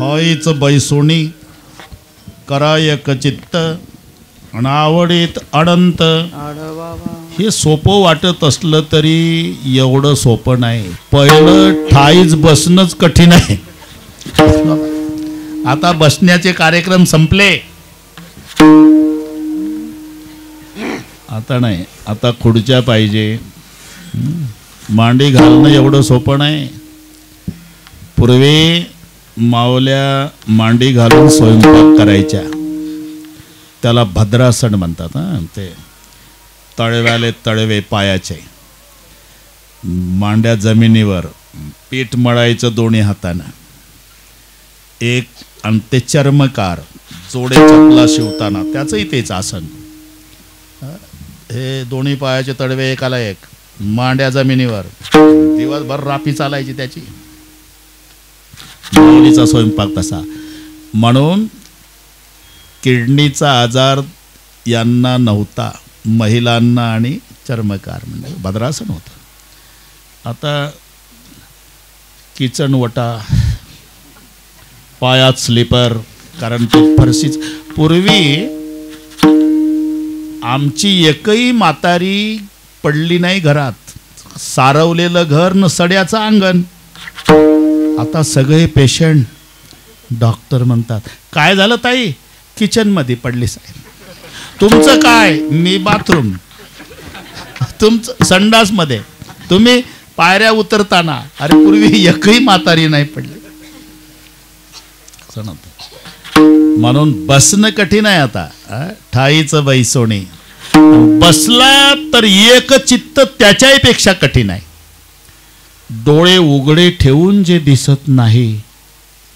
ठाईच बैसोणी करा एक चित्त आणि आवडीत अनंत. हे सोपं वाटत असलं तरी एवढं सोपं नाही. पहिलं ठाईच बसणंच कठीण आहे. आता बसण्याचे कार्यक्रम संपले. आता नाही, आता खुर्च्या पाहिजे. मांडी घालणं एवढं सोपं नाही. पूर्वी मावल्या मांडी घालून स्वयंपाक करायच्या, त्याला भद्रासन म्हणतात. ते तळव्याले तळवे पायाचे, मांड्या जमिनीवर, पीठ मळायचं दोन्ही हातानं एक, आणि ते चर्मकार जोडे चपला शिवताना त्याचंही तेच आसन. हे दोन्ही पायाचे तळवे एकाला एक, मांड्या जमिनीवर, दिवसभर रापी चालायची त्याची. माऊलीचा स्वयंपाक तसा. म्हणून किडनीचा आजार यांना नव्हता, महिलांना आणि चर्मकार म्हणजे भद्रासन होतं. आता किचन वटा, पायात स्लीपर, कारण ते फरशीच. पूर्वी आमची एकही म्हातारी पडली नाही घरात. सारवलेलं घर न सड्याचं अंगण. आता सगळे पेशंट डॉक्टर म्हणतात, काय झालं ताई? किचनमध्ये पडली साहेब. तुमचं काय? मी बाथरूम. तुमचं संडासमध्ये. तुम्ही पायऱ्या उतरताना. अरे पूर्वी एकही म्हातारी नाही पडली. म्हणून बसणं कठीण आहे आता. ठाईचं बैसोणी. बसला तर एक चित्त त्याच्याही पेक्षा कठीण आहे. डोळे उघडे ठेवून जे दिसत नाही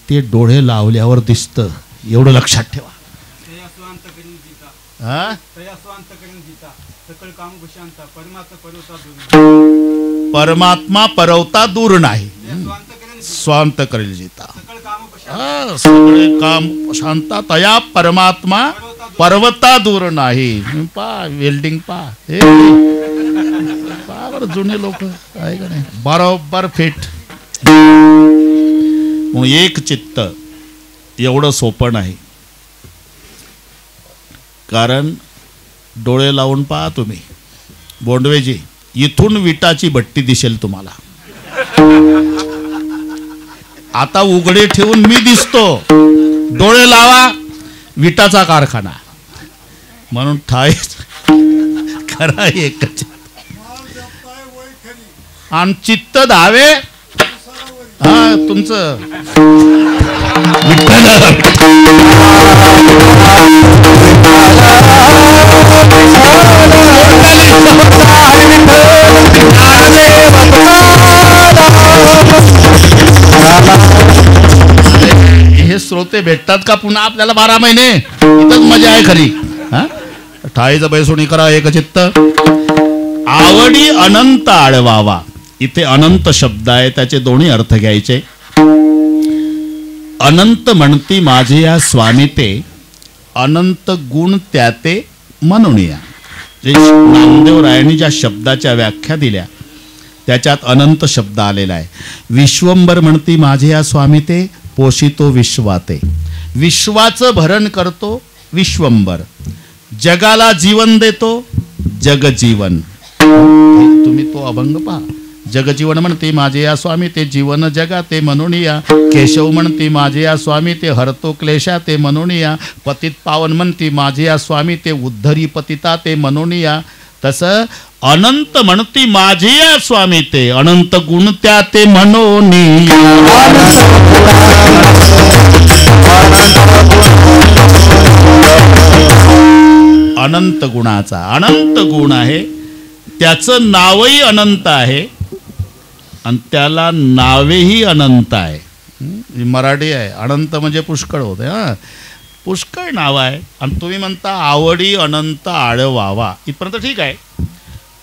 ते डोळे लावल्यावर दिसतं, एवढं लक्षात ठेवा. परमात्मा परवता दूर नाही, स्वांत करेल जिता. सगळे काम शांता तया परमात्मा पर्वता दूर नाही. पा वेल्डिंग पा, हे जुने लोक आहे का नाही, बरोबर फिट. मग एक चित्त एवढं सोपं नाही. कारण डोळे लावून पहा तुम्ही, बोंडवेजी, इथून विटाची भट्टी दिसेल तुम्हाला. आता उघडे ठेवून मी दिसतो, डोळे लावा, विटाचा कारखाना. म्हणून ठाई खरा एकच. आणि चित्त धावे. हा तुमचं हे श्रोते भेटतात का पुन्हा आपल्याला 12 महिने? इथंच मजा आहे खरी. ठाईचं बैसोणी करा एक चित्त, आवडी अनंत आळवावा. इथे अनंत शब्द आहे, त्याचे दोन्ही अर्थ घ्यायचे. अनंत म्हणती माझे या स्वामी ते, अनंत गुण त्याते म्हणूनिया. जे नामदेवरायांनी ज्या शब्दाच्या व्याख्या दिल्या त्याच्यात अनंत शब्द आलेला आहे. विश्वंभर म्हणती माझे या स्वामी ते, पोषितो विश्वाते. विश्वाचं भरण करतो विश्वंभर. जगाला जीवन देतो जगजीवन. तुम्ही तो अभंग पहा. जगजीवन म्हणते माझे या स्वामी ते, जीवन जगा ते म्हणून या. केशव म्हणते माझे या स्वामी ते, हरतो क्लेशा ते म्हणून या. पतित पावन म्हणते माझे या स्वामी ते, उद्धरी पतिता ते म्हणून या. तसं अनंत म्हणती माझे या स्वामी ते, अनंत गुण त्या ते म्हणून. अनंत गुणाचा अनंत गुण आहे, त्याचं नावही अनंत आहे आणि त्याला नावेही अनंत आहे. मराठी आहे. अनंत म्हणजे पुष्कळ होते. पुष्कळ नाव आहे. आणि तुम्ही म्हणता आवडी अनंत आळवावा, इथपर्यंत ठीक आहे.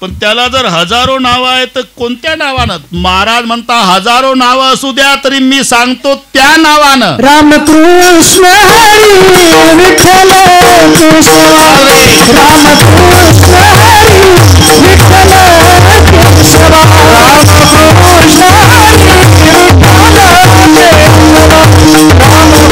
पण त्याला जर हजारो नावं आहेत तर कोणत्या नावानं? महाराज म्हणता हजारो नावं असू द्या तरी मी सांगतो त्या नावानं. रामकृष्ण हरी विठ्ठल केशव, रामकृष्ण हरी विठ्ठल केशव, रामकृष्ण हरी विठ्ठल केशव, रामकृष्ण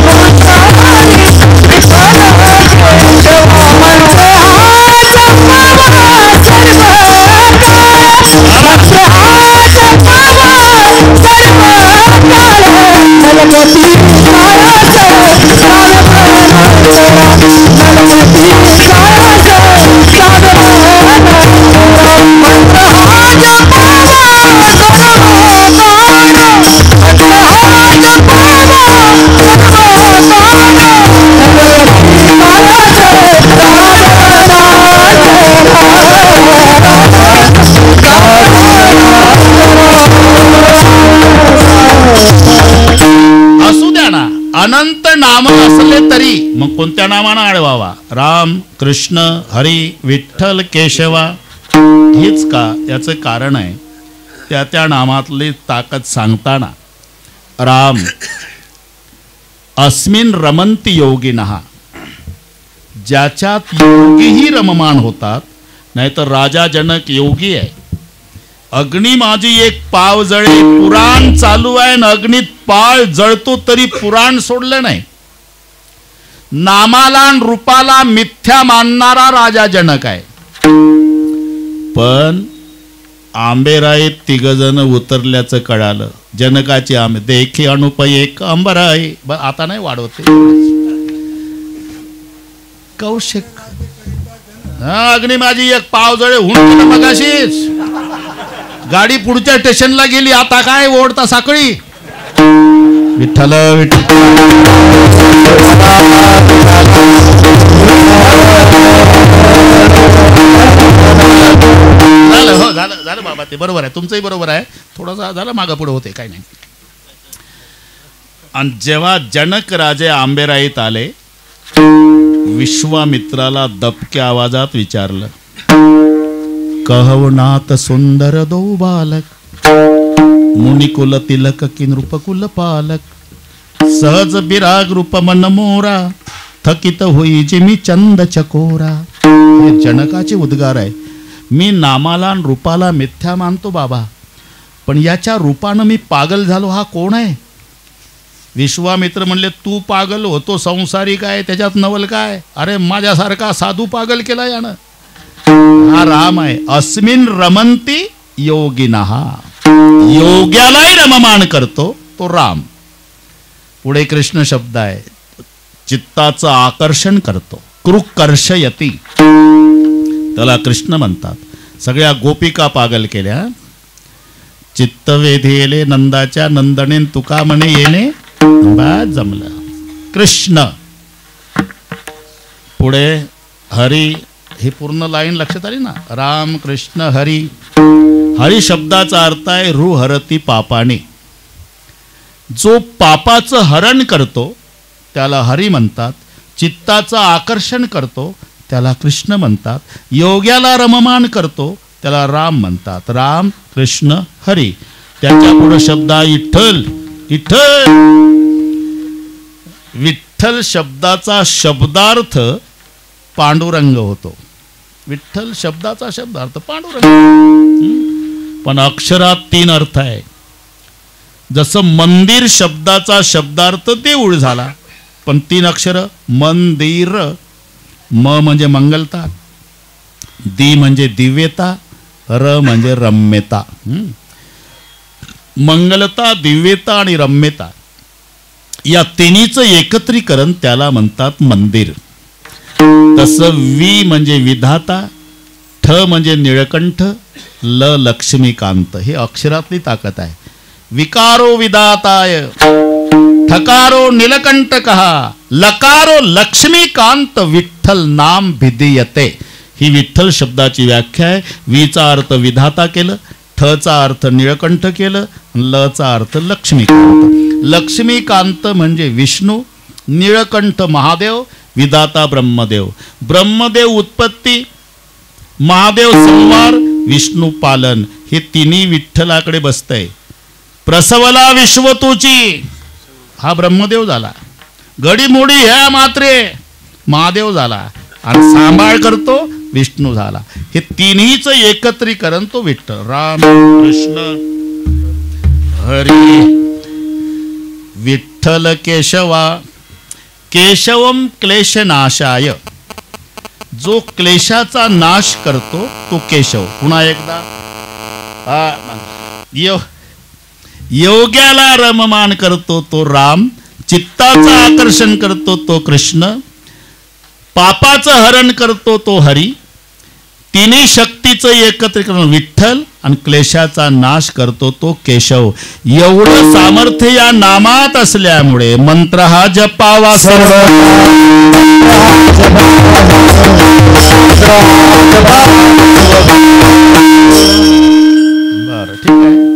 असू द्या ना, अनंत नाम असले तरी मग कोणत्या नामानं आडवावा? राम, कृष्ण, हरी, विठ्ठल, केशवा हेच का? याचं कारण आहे त्या त्या नामातली ताकद सांगताना. राम अस्मिन रमंती योगिनः, ज्याच्यात योगीही रममान होतात. नाहीतर राजा जनक योगी आहे. अग्नी माझी एक पाव जळे, पुराण चालू आहे ना, अग्नीत पाळ जळतो तरी पुराण सोडलं नाही. नामाला आणि रूपाला मिथ्या मानणारा राजा जनक आहे. पण आंबेराईत तिघजण उतरल्याचं कळालं. जनकाची आंबे देखी अनुपय एक अंबराई. आता नाही वाढवते. कौशिक अग्नी माझी एक पाव जळे हुंड मगाशीच. गाडी पुढच्या स्टेशनला गेली. आता काय ओढता साखळी? विठ्ठल विठ्ठल झालं. हो झालं झालं बाबा, ते बरोबर आहे, तुमचंही बरोबर आहे. थोडासा झालं मागं पुढे होते, काय नाही. आणि जेव्हा जनक राजे आंबेराईत आले, विश्वामित्राला दबक्या आवाजात विचारलं, कहवनाथ सुंदर दो बालक, मुनिकुल तिलक की नृपकुल पालक, सहज बिराग रूप मन मोरा, थकित होई जे मी चंद चकोरा. हे जनकाचे उद्गार आहे. मी नामाला आणि रूपाला मिथ्या मानतो बाबा, पण याच्या रूपानं मी पागल झालो. हा कोण आहे? विश्वामित्र म्हणले, तू पागल होतो संसारिक आहे, त्याच्यात नवल काय? अरे माझ्यासारखा साधू पागल केला यानं. हा राम आहे. अस्मिन रमंती योगिनः, योग्यालाही रममान करतो तो राम. पुढे कृष्ण शब्द आहे, चित्ताचं आकर्षण करतो. कृकर्षयती, त्याला कृष्ण म्हणतात. सगळ्या गोपिका पागल केल्या. चित्त वेधेले नंदाच्या, नंदने तुका म्हणे येणे, बा जमलं. कृष्ण. पुढे हरी. ही पूर्ण लाईन लक्षात आली ना? राम कृष्ण हरी. हरी शब्दाचा अर्थ आहे रू हरती पापाने. जो पापाचं हरण करतो त्याला हरी म्हणतात. चित्ताचं आकर्षण करतो त्याला कृष्ण म्हणतात. योग्याला रममान करतो त्याला राम म्हणतात. राम कृष्ण हरी. त्याच्या पुढे शब्द विठ्ठल. विठ्ठल. विठ्ठल शब्दाचा शब्दार्थ पांडुरंग होतो. विठ्ठल शब्दाचा शब्दार्थ पांडुरंग, पण अक्षरात 3 अर्थ आहे. जसं मंदिर शब्दाचा शब्दार्थ देऊळ झाला, पण 3 अक्षर. मंदिर. म म्हणजे मंगलता, दी म्हणजे दिव्यता, र म्हणजे रम्यता. मंगलता, दिव्यता आणि रम्यता या तिन्हीचं एकत्रीकरण त्याला म्हणतात मंदिर. तसं वी म्हणजे विधाता, ठ म्हणजे निळकंठ, ल लक्ष्मीकांत. हे अक्षरातली ताकद आहे. विकारो विधाताय, ठकारो नीलकंठकः, लकारो लक्ष्मीकांत, विठ्ठल नाम भिदीयते. ही विठ्ठल शब्दाची व्याख्या आहे. वीचा अर्थ विधाता केलं, ठचा अर्थ निळकंठ केलं, लचा अर्थ लक्ष्मीकांत. लक्ष्मीकांत म्हणजे विष्णू, निळकंठ महादेव, विधाता ब्रह्मदेव. ब्रह्मदेव उत्पत्ती, महादेव संहार, विष्णू पालन. हे तिन्ही विठ्ठलाकडे बसतंय. प्रसवला विश्व तुची, हा ब्रह्मदेव झाला. घडीमोडी ह्या मात्रे महादेव झाला. आणि सांभाळ करतो विष्णू झाला. हे तिन्हीचं एकत्रीकरण तो विठ्ठल. राम कृष्ण हरी. विठ्ठल केशवा. केशवम क्लेशनाशाय, जो क्लेशाचा नाश करतो तो केशव. पुन्हा एकदा योग्याला रममान करतो तो राम. चित्ताचं आकर्षण करतो तो कृष्ण, पापाचं हरण करतो तो हरी, तिन्ही शक्तीचं एकत्रीकरण विठ्ठल आणि क्लेशाचा नाश करतो तो केशव. एवढं सामर्थ्य या नामात असल्यामुळे मंत्र हा जपावा सर्व. बर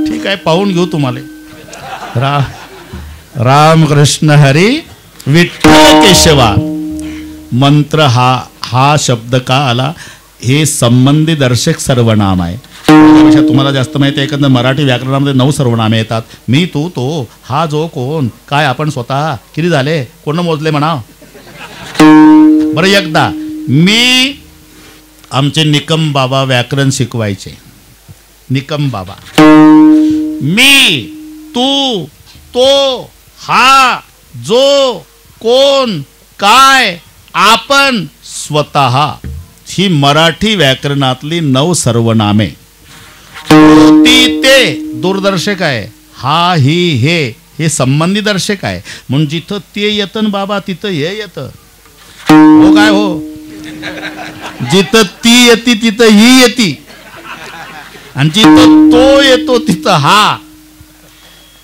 ठीक आहे पाहून घेऊ तुम्हाला. राम कृष्ण हरी विठ्ठल केशवा. मंत्र हा शब्द का आला? हे संबंधी दर्शक सर्वनाम आहे. त्यापेक्षा तुम्हाला जास्त माहिती आहे, एखादं मराठी व्याकरणामध्ये 9 सर्वनामे येतात. मी, तू, तो, हा, जो, कोण, काय, आपण, स्वतः. किती झाले? कोण मोजले म्हणा बरं एकदा. मी, आमचे निकम बाबा व्याकरण शिकवायचे. निकम बाबा. मी, तू, तो, हा, जो, कोण, काय, आपण, स्वतः ही मराठी व्याकरणातली 9 सर्वनामे. ती ते दूरदर्शक आहे. हा, ही, हे संबंधी दर्शक आहे. म्हणून जिथं ते येतं ना बाबा तिथं हे येतं. हो काय हो? जिथं ती येते तिथं ही येते, आणि जिथं तो येतो तिथं हा.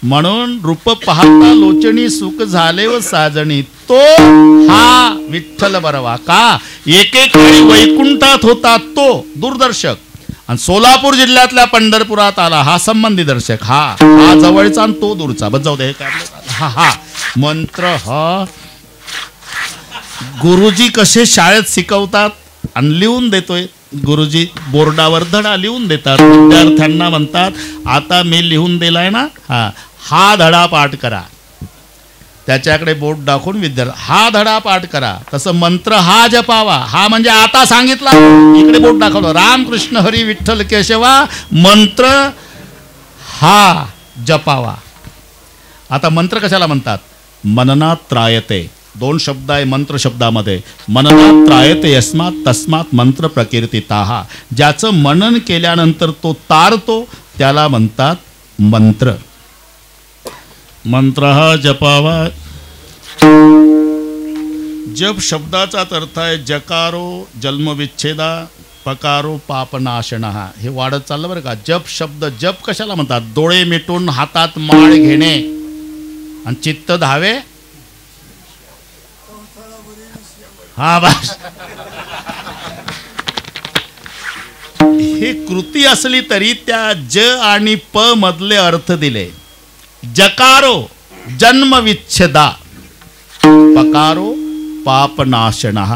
म्हणून रूप पाहता लोचणी सुख झाले व साजणी. तो हा विठ्ठल बरवा का? एकेकाळी वैकुंठात होता तो दूरदर्शक, आणि सोलापूर जिल्ह्यातल्या पंढरपुरात आला हा संबंधी दर्शक. हा जवळचा आणि तो दूरचा. बस जाऊ दे. हा मंत्र हा गुरुजी कसे शाळेत शिकवतात आणि लिहून देतोय. गुरुजी बोर्डावर धडा लिहून देतात. विद्यार्थ्यांना म्हणतात आता मी लिहून दिलाय ना, हा धडा पाठ करा. त्याच्याकडे बोट दाखवून विद्यार्थी हा धडा पाठ करा. तसं मंत्र हा जपावा. हा म्हणजे आता सांगितला, इकडे बोट दाखवलं. राम कृष्ण हरी विठ्ठल केशवा. मंत्र हा जपावा. आता मंत्र कशाला म्हणतात? मननात त्रायते. 2 शब्द आहे मंत्र शब्दामध्ये. मननात त्रायते यस्मात तस्मात मंत्र प्रकीर्तिताः. ज्याचं मनन केल्यानंतर तो तारतो त्याला म्हणतात मंत्र. मंत्र हा जपावा. जप शब्दाचाच अर्थ आहे जकारो जन्मविच्छेदा, पकारो पापनाशना. हे वाढत चाललं बरं का. जप शब्द, जप कशाला म्हणतात? डोळे मिटून हातात माळ घेणे आणि चित्त धावे. हा बस. हे कृती असली तरी त्या ज आणि प मधले अर्थ दिले. जकारो जन्मविच्छेदा, पकारो पापनाशनः.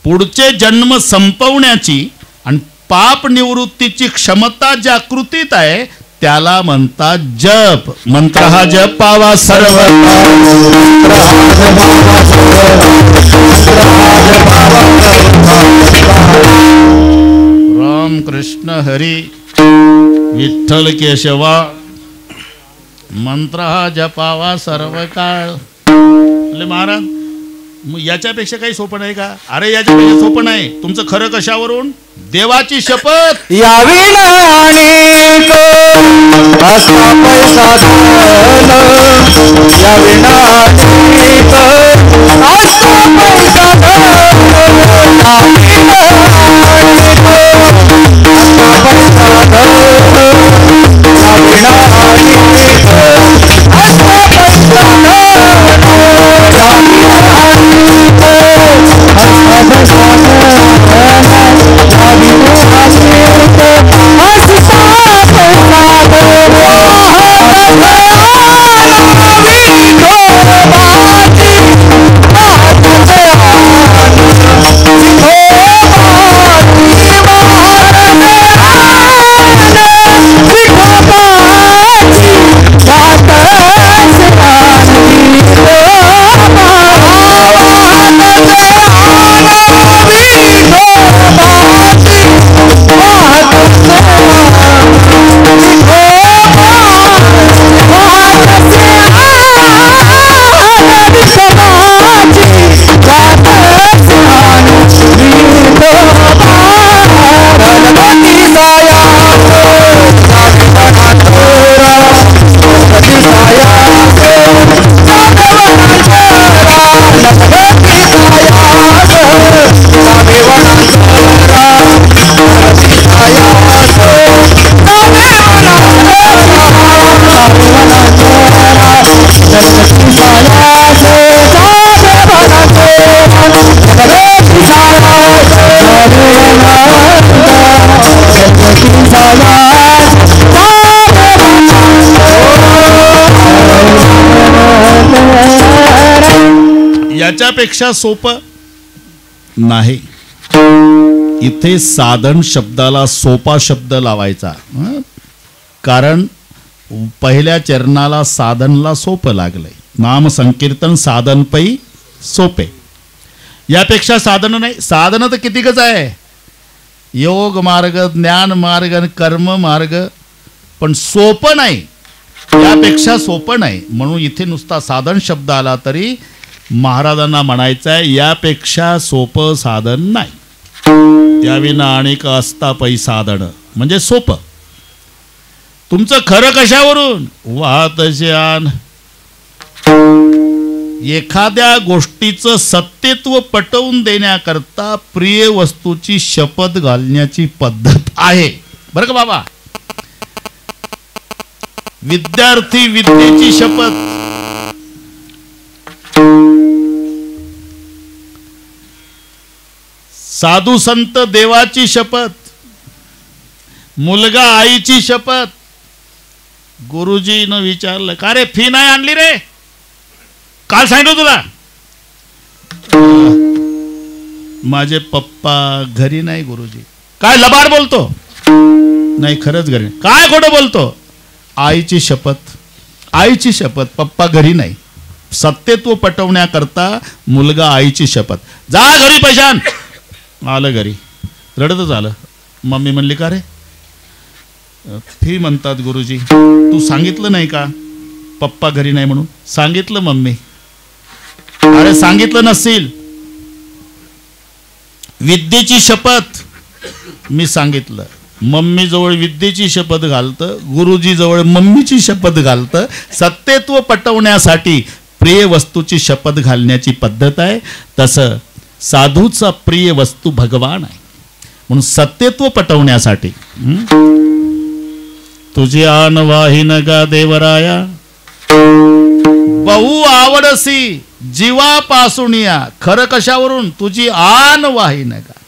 पुढचे जन्म संपवण्याची आणि पाप निवृत्तीची क्षमता ज्या कृतीत आहे त्याला म्हणतात जप. मंत्र हा जपावा सर्व. राम कृष्ण हरी विठ्ठल केशवा. मंत्र हा जपावा सर्व काळ. महाराज याच्यापेक्षा काही सोपं नाही का? अरे याच्यापेक्षा सोपं नाही. तुमचं खरं कशावरून? देवाची शपथ. यावी नाणिक असा पैसा धन, यावी नाणिक असा पैसा धन, यावी नाणिक असा पैसा धन, यावी नाणिक असा पैसा धन, यावी नाणिक असा पैसा धन. त्याच्यापेक्षा सोपं नाही. इथे साधन शब्दाला सोपा शब्द लावायचा, कारण पहिल्या चरणाला साधनला सोपं लागलंय. नाम संकीर्तन साधन पै सोपे. यापेक्षा साधन नाही. साधन तर कितीकच आहे, योग मार्ग, ज्ञान मार्ग आणि कर्म मार्ग, पण सोपं नाही. यापेक्षा सोपं नाही. म्हणून इथे नुसता साधन शब्द आला तरी महाराजांना म्हणायचं आहे यापेक्षा सोपं साधन नाही. त्याविना अनेक असता पै साधन म्हणजे सोपं. तुमचं खरं कशावरून, वाहत शान. एखाद्या गोष्टीचं सत्यत्व पटवून देण्याकरता प्रिय वस्तूची शपथ घालण्याची पद्धत आहे बरं का बाबा. विद्यार्थी विद्येची शपथ, साधू संत देवाची शपथ, मुलगा आईची शपथ. गुरुजीनं विचारलं, का रे फी नाही आणली रे, काल सांगितलं तुला. माझे पप्पा घरी नाही गुरुजी. काय लबाड बोलतो, नाही खरंच घरी. काय खोटं बोलतो, आईची शपथ, आईची शपथ, पप्पा घरी नाही. सत्यत्व पटवण्याकरता मुलगा आईची शपथ. जा घरी पैशान. आलं घरी, रडतच आलं. मम्मी म्हणली, का रे फी म्हणतात गुरुजी, तू सांगितलं नाही का पप्पा घरी नाही म्हणून. सांगितलं मम्मी. अरे सांगितलं नसेल, विद्येची शपथ मी सांगितलं. मम्मी जवळ विद्येची शपथ घालतं, गुरुजी जवळ मम्मीची शपथ घालतं. सत्यत्व पटवण्यासाठी प्रिय वस्तूची शपथ घालण्याची पद्धत आहे. तसं साधूचा प्रिय वस्तू भगवान आहे. म्हणून सत्यत्व पटवण्यासाठी तुझी आन वाहिन गा देवराया, बहु आवडसी जीवापासूनिया. खरं कशावरून, तुझी आन वाहिन गा.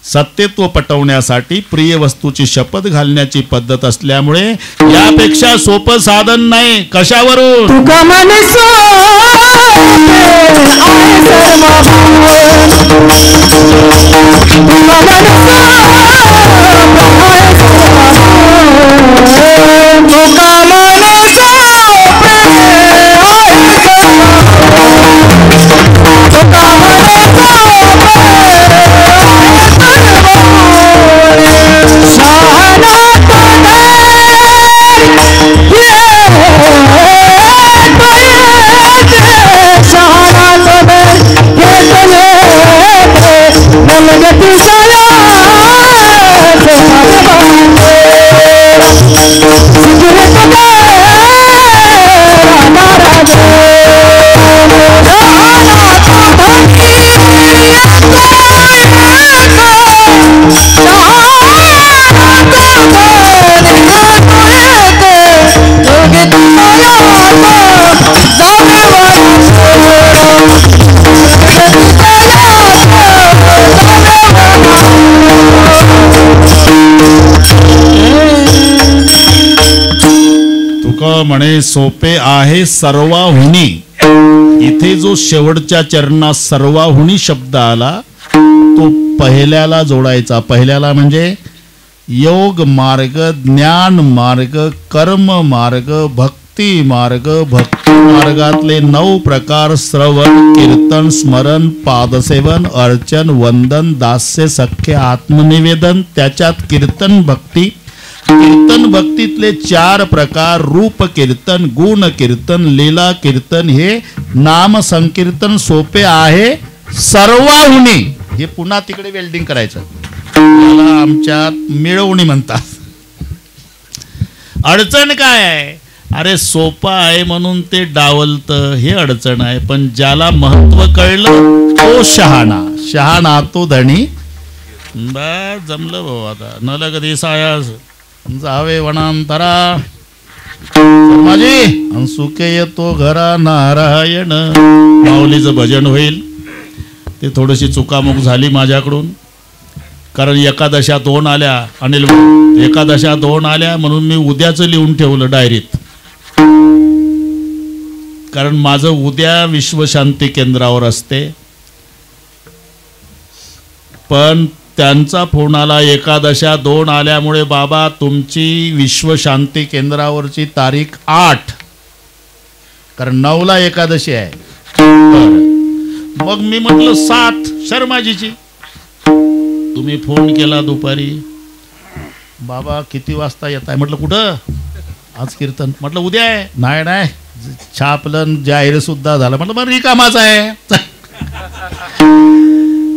सत्यत्व पटवण्यासाठी प्रिय वस्तूची शपथ घालण्याची पद्धत असल्यामुळे यापेक्षा सोपं साधन नाही. कशावरून, म्हणे सोपे आहे सर्वाहुनी. इथे जो शेवटच्या चरणात सर्वाहुनी शब्द आला तो पहिल्याला जोडायचा. पहिल्याला म्हणजे योग मार्ग, ज्ञान मार्ग, कर्म मार्ग, भक्ती मार्ग. भक्ती मार्गातले 9 प्रकार श्रवण, कीर्तन, स्मरण, पादसेवन, अर्चन, वंदन, दास्य, सख्य, आत्मनिवेदन. त्याच्यात कीर्तन भक्ती. कीर्तन भक्तीतले 4 प्रकार, रूप कीर्तन, गुण कीर्तन, लीला कीर्तन. हे नाम संकीर्तन सोपे आहे सर्वाहुनी. हे पुन्हा तिकडे वेल्डिंग करायचं, त्याला आमच्यात मिळवणी म्हणतात. अडचण काय आहे, अरे सोपं आहे म्हणून ते डावलतं, हे अडचण आहे. पण ज्याला महत्व कळलं तो शहाणा. शहाणा तो धनी. बस जमलं भाऊ. आता न लगदी सायास जावे वनांतरा माझी सुखे येतो घरा नारायण. माऊलीचं भजन होईल. ते थोडीशी चुकामुक झाली माझ्याकडून, कारण एकादशा 2 आल्या. अनिल एकादशा 2 आल्या म्हणून मी उद्याचं लिहून ठेवलं डायरीत. कारण माझं उद्या विश्वशांती केंद्रावर असते. पण त्यांचा फोन आला, एकादशा 2 आल्यामुळे बाबा तुमची विश्वशांती केंद्रावरची तारीख 8, कारण 9ला एकादशी आहे. मग मी म्हटलं 7 शर्माजीची. तुम्ही फोन केला दुपारी, बाबा किती वाजता येत आहे? म्हटलं कुठं? आज कीर्तन. म्हटलं उद्या आहे. नाही छापलं, जाहीर सुद्धा झालं. म्हटलं मग रिकामाच आहे.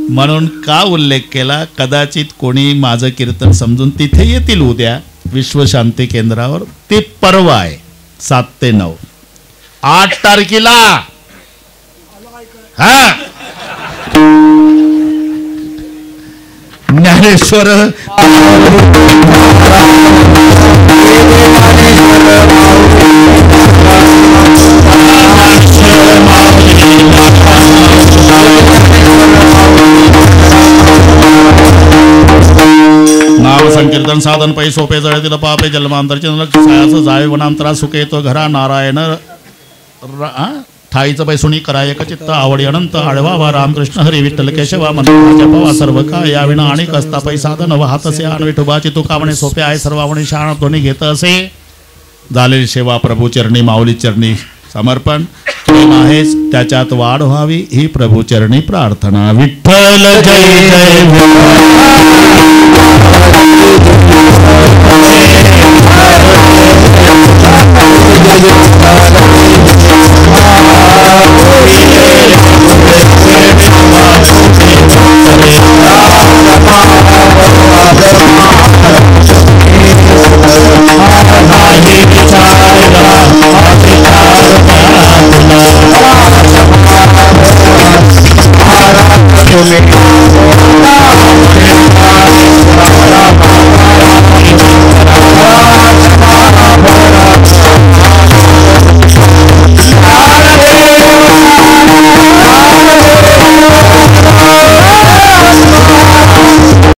म्हणून का उल्लेख केला? कदाचित कोणी माझं कीर्तन समजून तिथे येतील उद्या विश्वशांती केंद्रावर. ते परवा आहे 7 ते 9. 8 तारखेला हा ज्ञानेश्वर नाम संकीर्तन साधन पै सोपे जळतील पापे जन्मांतरचे छायाचं जावे वनांतरा सुखे तो घरा नारायण ठाईचं पैसुणी कराय चित्त आवडी अनंत आळवा रामकृष्ण हरी विठ्ठल केशवा मनोवा सर्व का या विना आणि कसता पै साधन वाहतसे आण विठोबाची तू कामणे सोपे आहे सर्वावणी शाण ध्वनी घेत असे. झालेली सेवा प्रभू चरणी माऊली चरणी समर्पण आहेच, त्याच्यात वाढ व्हावी ही प्रभू चरणी प्रार्थना. विठ्ठल जय जय